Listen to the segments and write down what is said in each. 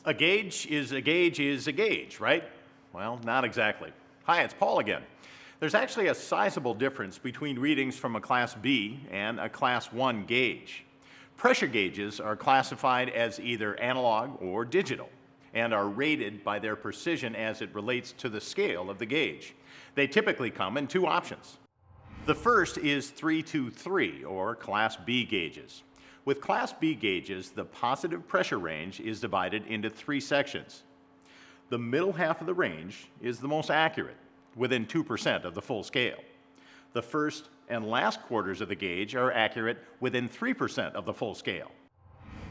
A gauge is a gauge is a gauge, right? Well, not exactly. Hi, it's Paul again. There's actually a sizable difference between readings from a Class B and a Class 1 gauge. Pressure gauges are classified as either analog or digital and are rated by their precision as it relates to the scale of the gauge. They typically come in two options. The first is 323, or Class B gauges. With Class B gauges, the positive pressure range is divided into three sections. The middle half of the range is the most accurate, within 2% of the full scale. The first and last quarters of the gauge are accurate within 3% of the full scale.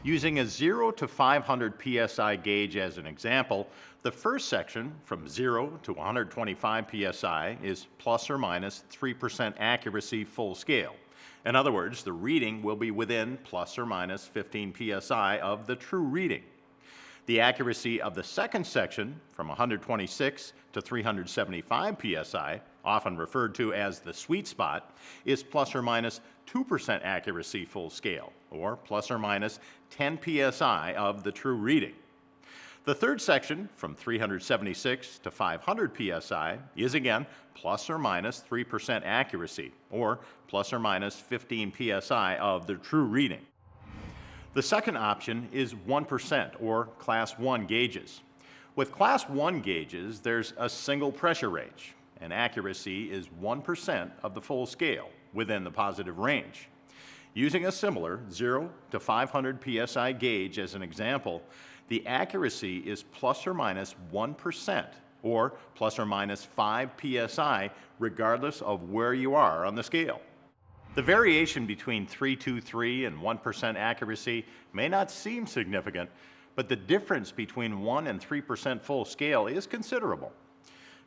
Using a 0 to 500 psi gauge as an example, the first section from 0 to 125 psi is plus or minus 3% accuracy full scale. In other words, the reading will be within plus or minus 15 psi of the true reading. The accuracy of the second section from 126 to 375 psi, often referred to as the sweet spot, is plus or minus 2% accuracy full scale, or plus or minus 10 psi of the true reading. The third section from 376 to 500 psi is again plus or minus 3% accuracy, or plus or minus 15 psi of the true reading. The second option is 1%, or Class 1 gauges. With Class 1 gauges, there's a single pressure range, and accuracy is 1% of the full scale within the positive range. Using a similar 0 to 500 psi gauge as an example, the accuracy is plus or minus 1%, or plus or minus 5 psi, regardless of where you are on the scale. The variation between 323 and 1% accuracy may not seem significant, but the difference between 1 and 3% full scale is considerable.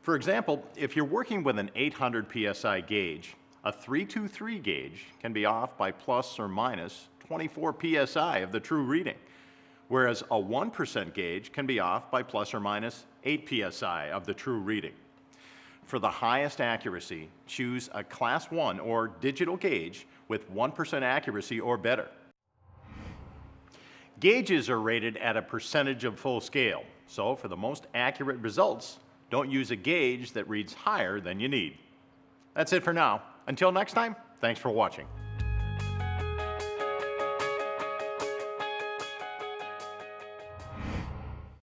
For example, if you're working with an 800 psi gauge, a 323 gauge can be off by plus or minus 24 psi of the true reading, whereas a 1% gauge can be off by plus or minus 8 psi of the true reading. For the highest accuracy, choose a Class 1 or digital gauge with 1% accuracy or better. Gauges are rated at a percentage of full scale, so for the most accurate results, don't use a gauge that reads higher than you need. That's it for now. Until next time, thanks for watching.